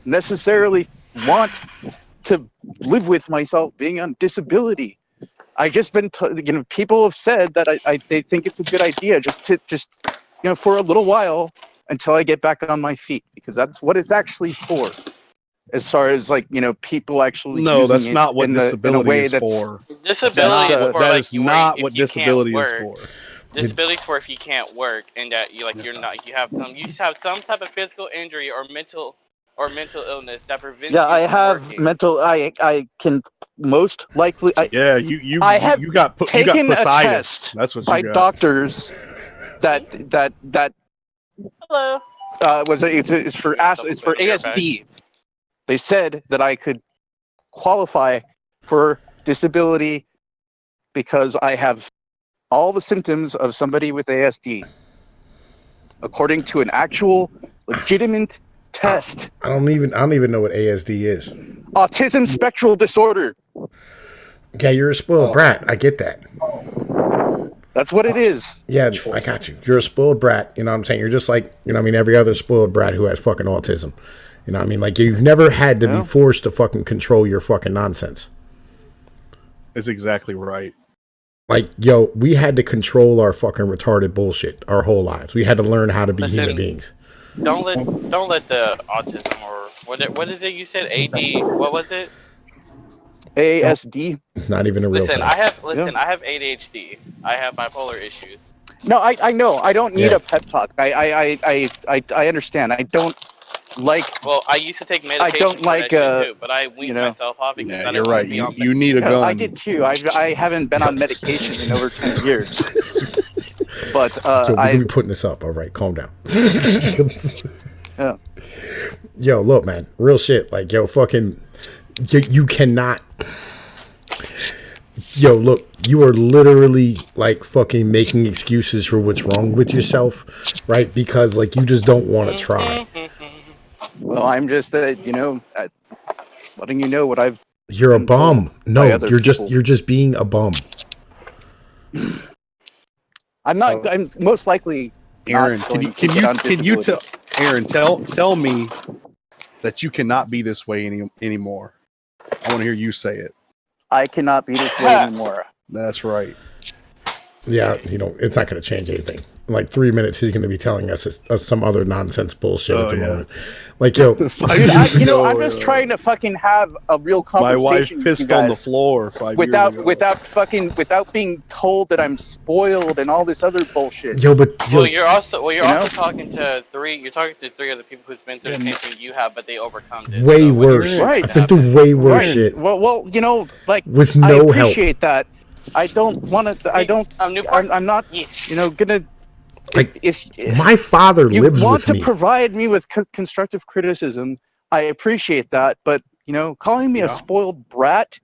necessarily want to live with myself being on disability. I just been, people have said that they think it's a good idea just for a little while. Until I get back on my feet, because that's what it's actually for. As far as people actually that's not what disability is for. Disability is for that is not what disability is for. Disability is for if you can't work and that you have some type of physical injury or mental illness that prevents. Yeah, you I from have working. mental. I can most likely. You got taken a Poseidon. test That's what you by got. doctors that. Hello. It's for ASD. They said that I could qualify for disability because I have all the symptoms of somebody with ASD, according to an actual legitimate test. I don't even know what ASD is. Autism spectral disorder. Okay, you're a spoiled brat. I get that. That's what it is. Yeah, I got you. You're a spoiled brat. You know what I'm saying? You're just like, you know what I mean, every other spoiled brat who has fucking autism. You know what I mean? Like, you've never had to be forced to fucking control your fucking nonsense. That's exactly right. Like, yo, we had to control our fucking retarded bullshit our whole lives. We had to learn how to be human beings. Don't let the autism or what is it you said? AD, what was it? ASD. It's not even a real thing. I have ADHD. I have bipolar issues. No, I know. I don't need a pep talk. I understand. I don't like. Well, I used to take medication. I don't like. Too, but I weaned myself off because I you're didn't right. want to be on You need a gun. I did too. I haven't been on medication in over 10 years. But so we're gonna be putting this up. All right, calm down. Yeah. Yo, look, man, real shit. Like, yo, fucking, you cannot. Yo, look, you are literally like fucking making excuses for what's wrong with yourself, right? Because like you just don't want to try. Well, I'm just letting you know what I've. You're a bum. No, you're just being a bum. I'm not. I'm most likely. Aaron, can you tell Aaron tell me that you cannot be this way anymore? I want to hear you say it. I cannot be this way anymore. That's right. Yeah, you know, it's not going to change anything. In like 3 minutes, he's going to be telling us some other nonsense bullshit at the moment. Like, yo, I'm just trying to fucking have a real conversation. My wife pissed on the floor without being told that I'm spoiled and all this other bullshit. You're also talking to three other people who's been through the same thing you have, but they overcome it. Way worse. Right. I've been through way worse shit. Well, you know, like with no help. I appreciate that. I don't want to. I'm not. You know, gonna. Like, if my father lives with me, you want to provide me with constructive criticism. I appreciate that, but you know, calling me a spoiled brat.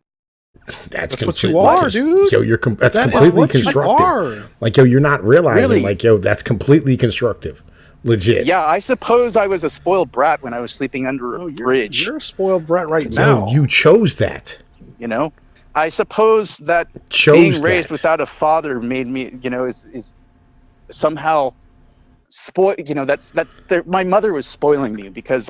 That's what you are, dude. Yo, that's completely constructive. Like, yo, you're not realizing, really? Like, yo, that's completely constructive. Legit. Yeah, I suppose I was a spoiled brat when I was sleeping under a bridge. You're a spoiled brat right now. You chose that. You know, I suppose that being raised without a father made me, you know, is somehow spoiled. You know, my mother was spoiling me because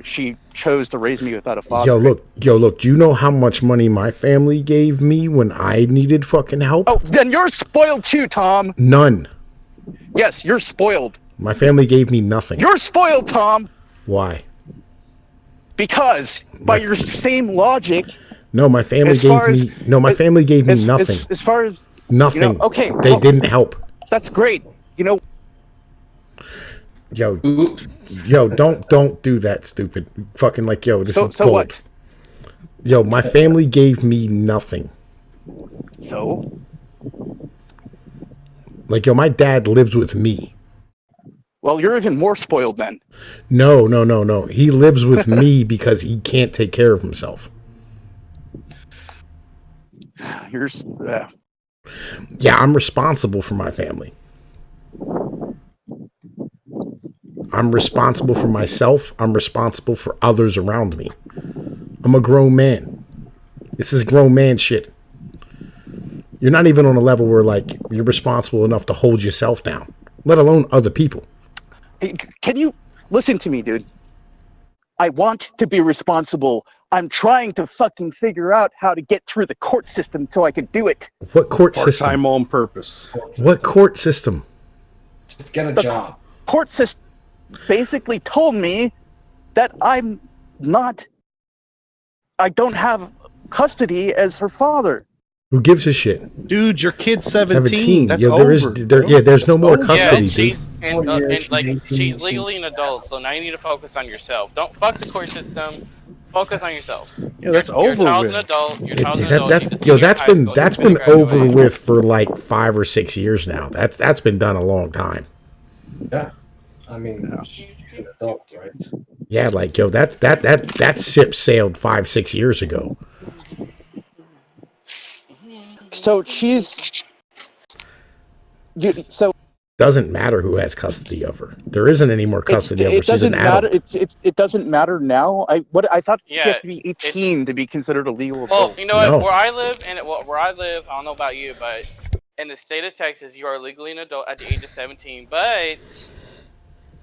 she chose to raise me without a father. Yo, look, do you know how much money my family gave me when I needed fucking help? Oh, then you're spoiled too, Tom. None. Yes, you're spoiled. My family gave me nothing. You're spoiled, Tom. Why? Because by your same logic. No, my family gave me nothing. As far as nothing. You know, okay, they didn't help. That's great. You know. Yo, don't do that, stupid. Fucking like, yo, this is gold. What? Yo, my family gave me nothing. So? Like, yo, my dad lives with me. Well, you're even more spoiled then. No. He lives with me because he can't take care of himself. Yeah, I'm responsible for my family. I'm responsible for myself. I'm responsible for others around me. I'm a grown man. This is grown man shit. You're not even on a level where, like, you're responsible enough to hold yourself down, let alone other people. Hey, can you listen to me, dude? I want to be responsible. I'm trying to fucking figure out how to get through the court system so I could do it. What court system? Part-time on purpose. What court system? Just get a job. Court system basically told me that I don't have custody as her father. Who gives a shit? Dude, your kid's 17. That's over. There's no more custody, dude. She's legally an adult, so now you need to focus on yourself. Don't fuck the court system. Focus on yourself. Yeah, that's over with. Your child's an adult. That's been over with for like 5 or 6 years now. That's been done a long time. Yeah, I mean, she's an adult, right? Yeah, like, yo, that ship sailed 5-6 years ago. So she's. So doesn't matter who has custody of her. There isn't any more custody of her. She's an adult. It doesn't matter now. I thought you Yeah, have to be 18 to be considered a legal Well, adult. you know what? No. Where I live, I don't know about you, but in the state of Texas, you are legally an adult at the age of 17, but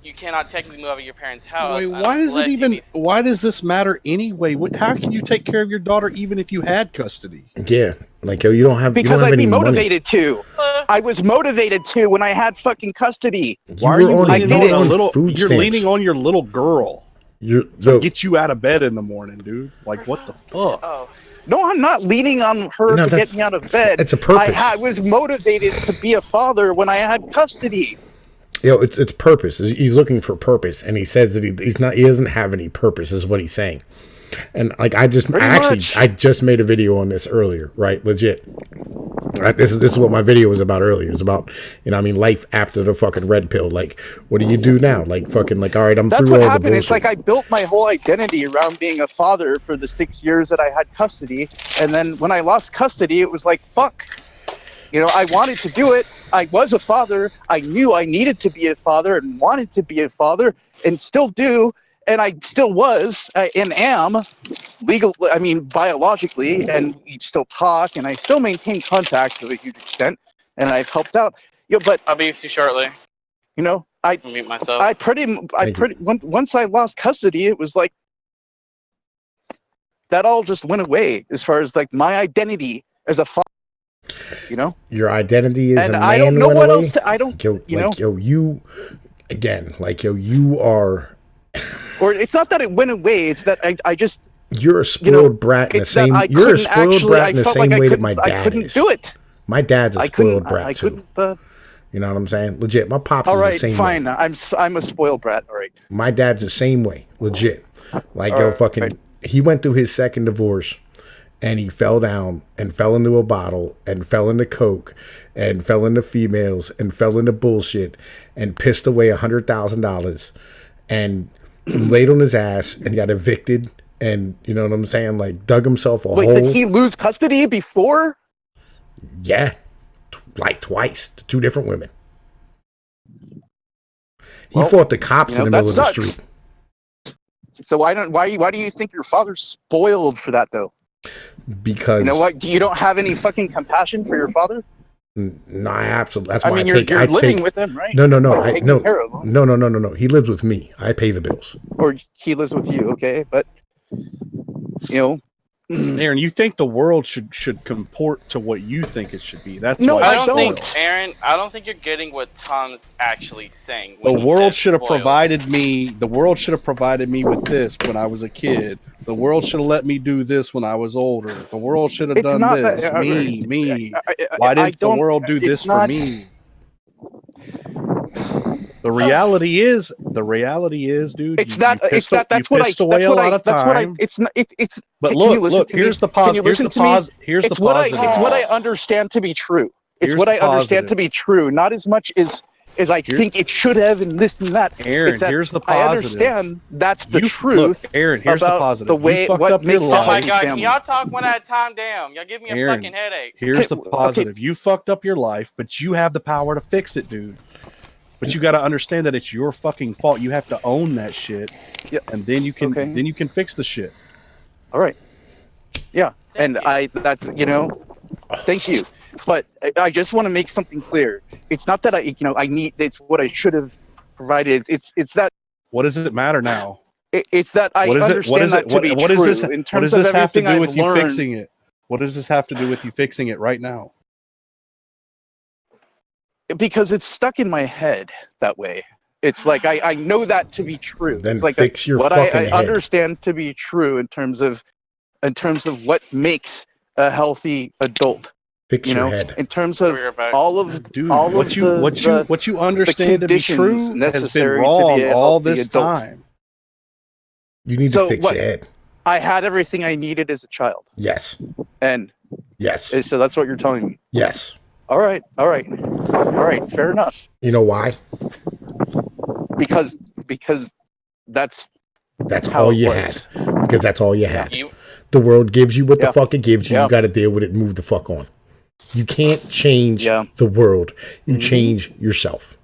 you cannot technically move out of your parents' house. Wait, why does it even? Why does this matter anyway? How can you take care of your daughter even if you had custody? Yeah, like you don't have Because I'd any be motivated money. to. I was motivated to when I had fucking custody. Why are you leaning on a little? Food You're stamps. leaning on your little girl to get you out of bed in the morning, dude. Like, what the fuck? Oh. No, I'm not leaning on her to get me out of bed. It's a purpose. I was motivated to be a father when I had custody. It's purpose. He's looking for purpose, and he says that he doesn't have any purpose, is what he's saying. And like I just made a video on this earlier, right? Legit. This is what my video was about earlier. It's about, life after the fucking red pill. Like, what do you do now? Like, fucking, like, all right, I'm That's through what all happened. the bullshit. It's like I built my whole identity around being a father for the 6 years that I had custody, and then when I lost custody, it was like, fuck. I wanted to do it. I was a father. I knew I needed to be a father and wanted to be a father and still do. And I still was and am biologically, and we still talk, and I still maintain contact to a huge extent, and I've helped out. But I'll be with you shortly. I mute myself. Once I lost custody, it was like that all just went away as far as like my identity as a father. Your identity is and a man. I don't know went what away. else. I don't. You are. Or it's not that it went away. It's that I just. You're a spoiled brat in the same. You're a spoiled brat in the same way that my dad is. I couldn't do it. My dad's a spoiled brat too. You know what I'm saying? Legit. My pops all is right, the same fine. way. I'm a spoiled brat. All right. My dad's the same way. Legit. Like Right. he went through his second divorce. And he fell down and fell into a bottle and fell into coke and fell into females and fell into bullshit and pissed away $100,000 and laid on his ass and got evicted and you know what I'm saying? Like dug himself a hole. Wait, did he lose custody before? Yeah, like twice to 2 different women. He fought the cops in the middle of the street. So why do you think your father's spoiled for that though? Because you know what? You don't have any fucking compassion for your father? No, absolutely. That's I why mean, you're living with him, right? No. No. He lives with me. I pay the bills. Or he lives with you, okay? But Aaron, you think the world should comport to what you think it should be? That's no, why I don't think, Aaron. I don't think you're getting what Tom's actually saying. The world should have provided me. The world should have provided me with this when I was a kid. The world should have let me do this when I was older. The world should have done this. Me. Why didn't the world do this for me? The reality is, dude. It's not. That's what I. It's. But look. Here's the positive. It's what I understand to be true. It's what I understand to be true. Not as much as I think it should have, and this and that. Aaron, here's the positive. I understand that's the truth. Look, Aaron, here's the positive. The way what makes Oh my God! Can y'all talk one at a time? Damn, y'all give me a fucking headache. Here's the positive. You fucked up your life, but you have the power to fix it, dude. But you got to understand that it's your fucking fault. You have to own that shit, and then you can fix the shit. All right. Yeah, that's thank you. But I just want to make something clear. It's not that I need. It's what I should have provided. It's that. What does it matter now? It's that I understand that to be true. What does this have to do with you fixing it? What does this have to do with you fixing it right now? Because it's stuck in my head that way. It's like I know that to be true. Then it's like fix your what fucking I head. understand to be true in terms of what makes a healthy adult. Fix your head. In terms of all of what you understand to be true has been wrong all this time. You need to fix your head. I had everything I needed as a child. Yes. And yes. So that's what you're telling me. Yes. All right. Fair enough. You know why? Because that's all you had. Because that's all you had. The world gives you what the fuck it gives you. You got to deal with it and move the fuck on. You can't change the world. You change yourself.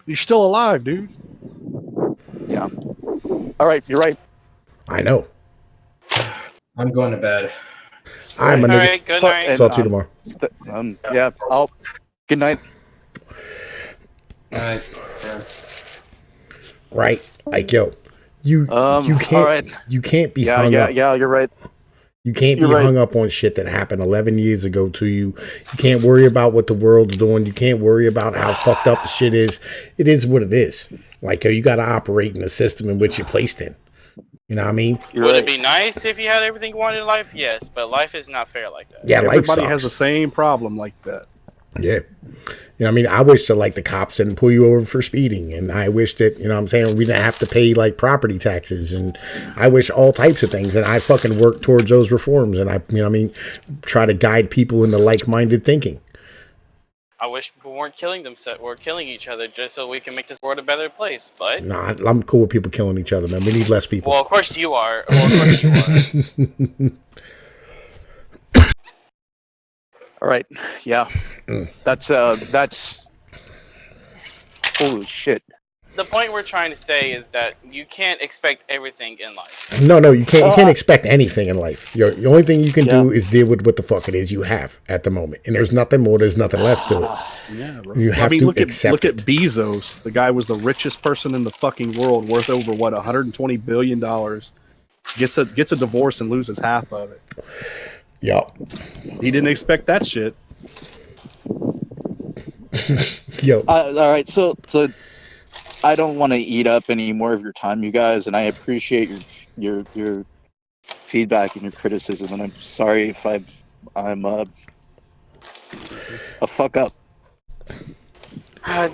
You're still alive, dude. Yeah. All right, you're right. I know. I'm going to bed. I'm a All nigga. right, good night. Talk to you tomorrow. Yeah, good night. All right. Yeah. Right. Like, yo, you can't all right. you can't be hung up. Yeah, you're right. You can't You're be right. hung up on shit that happened 11 years ago to you. You can't worry about what the world's doing. You can't worry about how fucked up the shit is. It is what it is. Like, yo, you got to operate in the system in which you're placed in. You know what I mean? Would it be nice if you had everything you wanted in life? Yes, but life is not fair like that. Yeah, life Everybody sucks. has the same problem like that. Yeah. You know what I mean? I wish that, like, the cops didn't pull you over for speeding. And I wish that, you know what I'm saying, we didn't have to pay, like, property taxes. And I wish all types of things. And I fucking work towards those reforms. And I, you know what I mean, try to guide people into like-minded thinking. I wish people weren't killing themselves or killing each other just so we can make this world a better place. But Nah, I'm cool with people killing each other, man. We need less people. well, of course you are. Well, of course you are. All right. Yeah. That's holy shit. The point we're trying to say is that you can't expect everything in life. No, you can't expect anything in life. The only thing you can do is deal with what the fuck it is you have at the moment. And there's nothing more, there's nothing less to it. Yeah, bro. You have to look accept at Bezos. The guy was the richest person in the fucking world, worth over what, $120 billion. Gets a divorce and loses half of it. Yup. He didn't expect that shit. Yo. All right. So I don't want to eat up any more of your time, you guys, and I appreciate your feedback and your criticism. And I'm sorry if I'm a fuck up.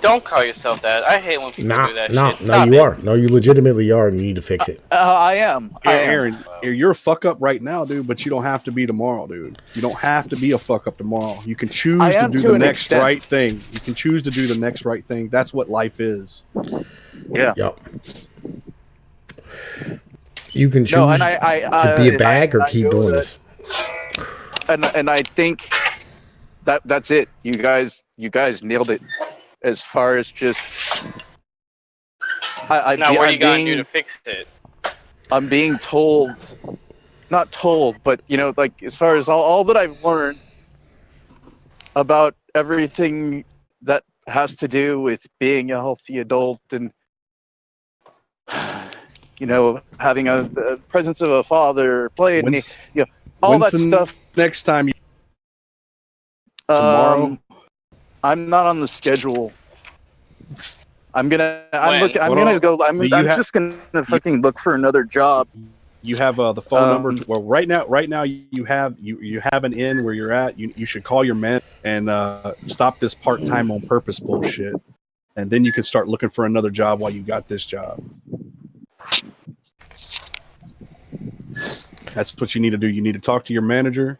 Don't call yourself that. I hate when people do that shit. No, Stop you it. are. No, you legitimately are, and you need to fix it. I am. Aaron, you're a fuck up right now, dude, but you don't have to be tomorrow, dude. You don't have to be a fuck up tomorrow. You can choose to do the next right thing. You can choose to do the next right thing. That's what life is. Yeah. Yup. You can choose to be a bag or keep doing this. And I think that's it. You guys nailed it. As far as just, Now, what are you gonna do to fix it? I'm being told, not told, but you know, like as far as all that I've learned about everything that has to do with being a healthy adult and you know having the presence of a father, playing, all that stuff. Next time, tomorrow. I'm not on the schedule. I'm just gonna fucking look for another job. You have the phone number. Well, right now you have an in where you're at. You should call your man and stop this part-time on purpose bullshit, and then you can start looking for another job while you got this job. That's what you need to do. You need to talk to your manager.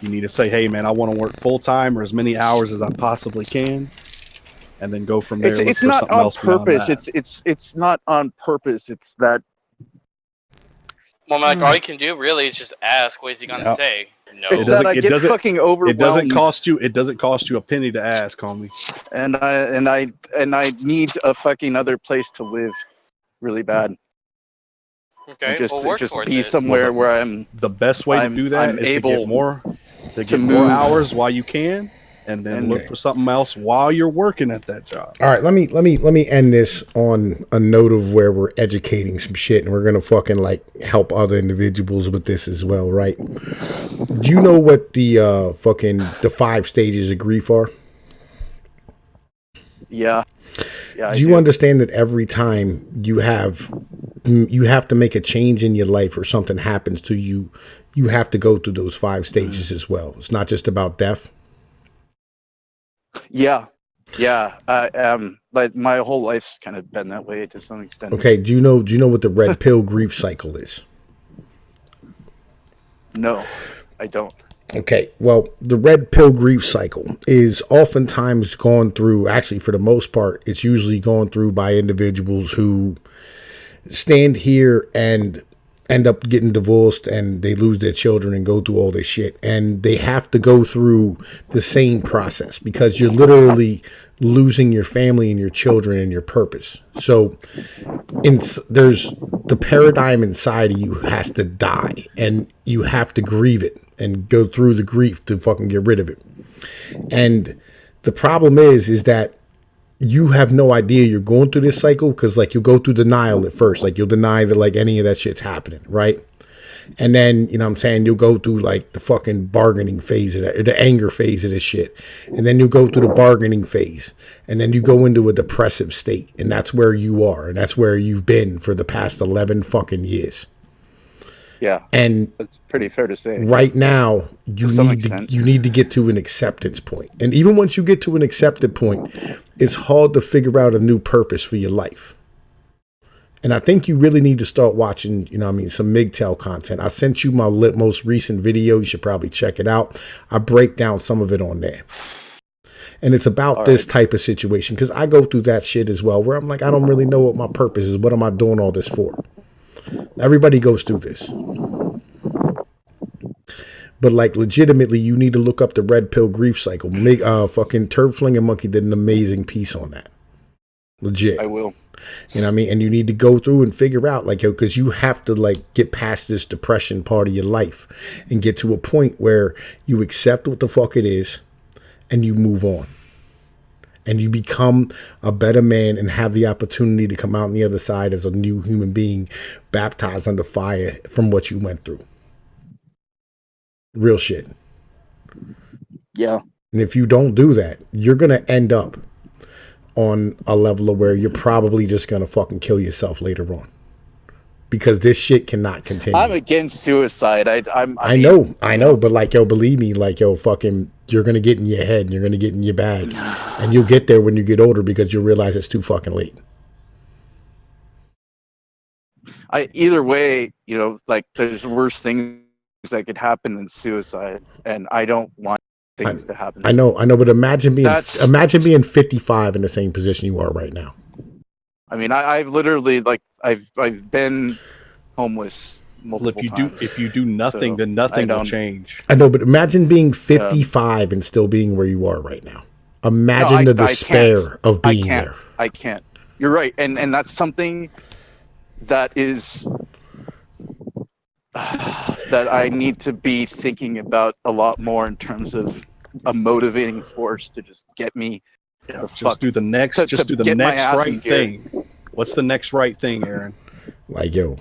You need to say, hey, man, I want to work full-time or as many hours as I possibly can, and then go from there. It's not on purpose. It's not on purpose. It's that. Well, like, all you can do really is just ask. What is he gonna say? No. It doesn't fucking overwhelmed. It doesn't cost you a penny to ask, homie. And I need a fucking other place to live, really bad. Okay, just we'll work just towards be it. somewhere where I'm. The best way to do that is to get more hours while you can, and then look for something else while you're working at that job. All right, let me end this on a note of where we're educating some shit, and we're gonna fucking like help other individuals with this as well, right? Do you know what the 5 stages of grief are? Yeah. Do you understand that every time you have to make a change in your life or something happens to you, you have to go through those 5 stages as well? It's not just about death. Yeah. Like my whole life's kind of been that way to some extent. Okay. Do you know what the red pill grief cycle is? No, I don't. Okay, well, the red pill grief cycle is oftentimes gone through, actually for the most part, it's usually gone through by individuals who stand here and end up getting divorced and they lose their children and go through all this shit. And they have to go through the same process because you're literally losing your family and your children and your purpose. So there's the paradigm inside of you has to die and you have to grieve it and go through the grief to fucking get rid of it. And the problem is that you have no idea you're going through this cycle because, like, you'll go through denial at first. Like, you'll deny that, like, any of that shit's happening, right? And then, you know what I'm saying, you'll go through, like, the fucking bargaining phase of that, or the anger phase of this shit. And then you'll go through the bargaining phase. And then you go into a depressive state. And that's where you are. And that's where you've been for the past 11 fucking years. Yeah, and that's pretty fair to say. Right now, you need to get to an acceptance point, and even once you get to an accepted point, it's hard to figure out a new purpose for your life. And I think you really need to start watching, you know, what I mean, some MGTOW content. I sent you my most recent video. You should probably check it out. I break down some of it on there. And it's about this type of situation because I go through that shit as well, where I'm like, I don't really know what my purpose is. What am I doing all this for? Everybody goes through this. But, like, legitimately, you need to look up the red pill grief cycle. Fucking Turd Flinging Monkey did an amazing piece on that. Legit. I will. You know what I mean? And you need to go through and figure out, like, yo, because you have to, like, get past this depression part of your life and get to a point where you accept what the fuck it is and you move on. And you become a better man and have the opportunity to come out on the other side as a new human being, baptized under fire from what you went through. Real shit. Yeah. And if you don't do that, you're going to end up on a level of where you're probably just going to fucking kill yourself later on. Because this shit cannot continue. I'm against suicide. I know, but, like, yo, believe me, like, yo, fucking, you're gonna get in your head and you're gonna get in your bag, and you'll get there when you get older because you'll realize it's too fucking late. Either way, you know, like, there's worse things that could happen than suicide, and I don't want things to happen. I know, but imagine being 55 in the same position you are right now. I mean, I've literally, like, I've been homeless multiple times. If you do nothing, then nothing will change. I know, but imagine being 55 and still being where you are right now. Imagine the despair of being there. I can't. You're right, and that's something that is that I need to be thinking about a lot more in terms of a motivating force to just get me. Do the next right thing. What's the next right thing, Aaron? Like, yo,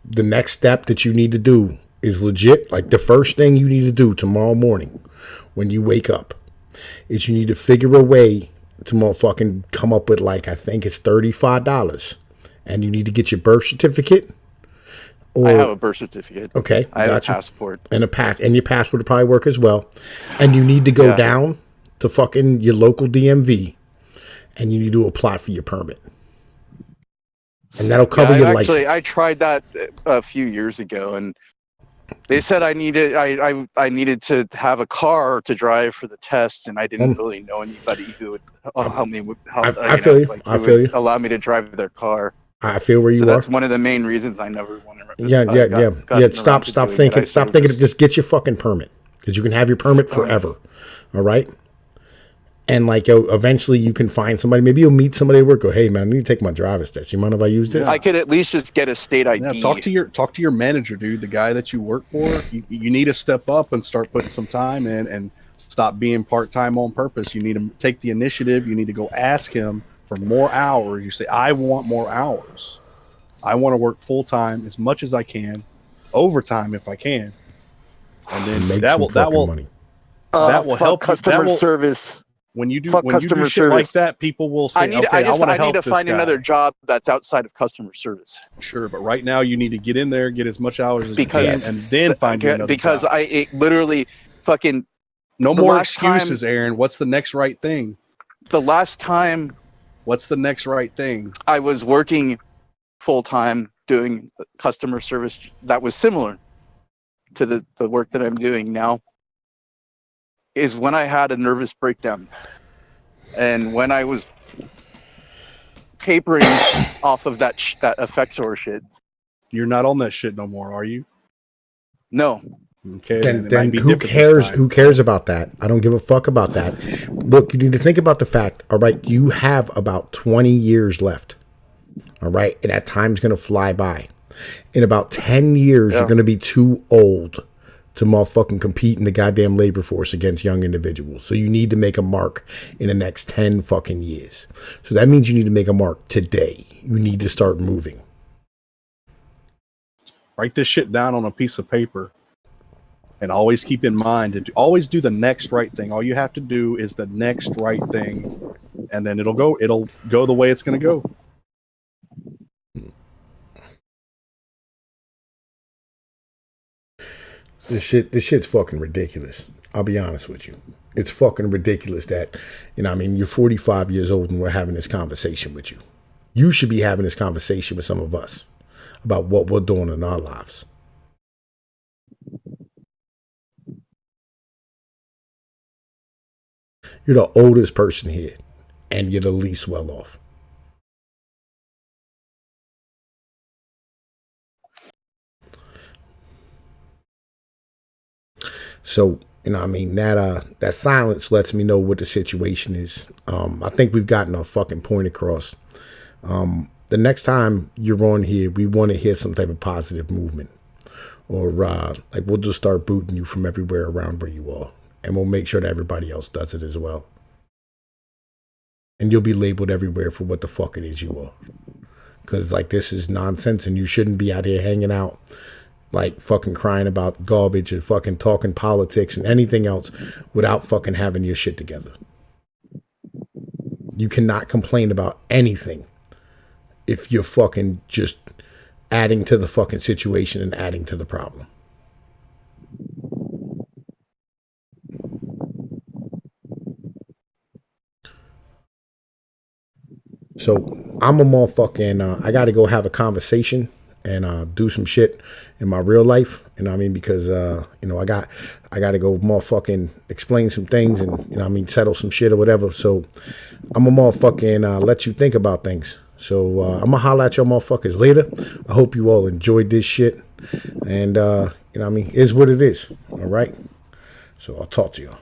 the next step that you need to do is legit. Like, the first thing you need to do tomorrow morning when you wake up is you need to figure a way to motherfucking come up with, like, I think it's $35, and you need to get your birth certificate. I have a birth certificate. Okay, I have a passport. And your passport will probably work as well. And you need to go down to fucking your local DMV, and you need to apply for your permit. And that'll cover your license. I tried that a few years ago, and they said I needed to have a car to drive for the test, and I didn't really know anybody who would help me. I feel you. Allow me to drive their car. I feel where you are. That's one of the main reasons I never wanted to. Yeah. Stop thinking. Stop thinking. Just get your fucking permit, because you can have your permit forever. All right. And, like, yo, eventually you can find somebody. Maybe you'll meet somebody at work. Go, hey man, I need to take my driver's test. You mind if I use this? I could at least just get a state ID. Yeah, talk to your manager, dude. The guy that you work for. You need to step up and start putting some time in and stop being part-time on purpose. You need to take the initiative. You need to go ask him for more hours. You say, I want more hours. I want to work full-time as much as I can, overtime if I can, and then that will money. That will help customer service. When you do shit like that, people will say, I need to find another job that's outside of customer service. Sure, but right now you need to get in there, get as much hours as you can, and then find another because job. It literally fucking no more excuses, Aaron. What's the next right thing? The last time, what's the next right thing? I was working full time doing customer service that was similar to the work that I'm doing now. Is when I had a nervous breakdown, and when I was tapering off of that effector shit, You're not on that shit no more, are you? No. Okay. Then who cares? Who cares about that? I don't give a fuck about that. Look, you need to think about the fact. All right, you have about 20 years left. All right, and that time's gonna fly by. In about 10 years, you're gonna be too old to motherfucking compete in the goddamn labor force against young individuals. So you need to make a mark in the next 10 fucking years. So that means you need to make a mark today. You need to start moving. Write this shit down on a piece of paper. And always keep in mind to always do the next right thing. All you have to do is the next right thing, and then it'll go the way it's going to go. This shit's fucking ridiculous. I'll be honest with you. It's fucking ridiculous that, you're 45 years old and we're having this conversation with you. You should be having this conversation with some of us about what we're doing in our lives. You're the oldest person here, and you're the least well off. So, that silence lets me know what the situation is. I think we've gotten our fucking point across. The next time you're on here, we want to hear some type of positive movement. Or, we'll just start booting you from everywhere around where you are. And we'll make sure that everybody else does it as well. And you'll be labeled everywhere for what the fuck it is you are. Because, this is nonsense and you shouldn't be out here hanging out, fucking crying about garbage and fucking talking politics and anything else without fucking having your shit together. You cannot complain about anything if you're fucking just adding to the fucking situation and adding to the problem. So I'm a motherfucking, I got to go have a conversation and do some shit in my real life. Because, I got to go motherfucking explain some things and, settle some shit or whatever. So I'm a motherfucking let you think about things. So I'm going to holler at y'all motherfuckers later. I hope you all enjoyed this shit. And, is what it is. All right. So I'll talk to y'all.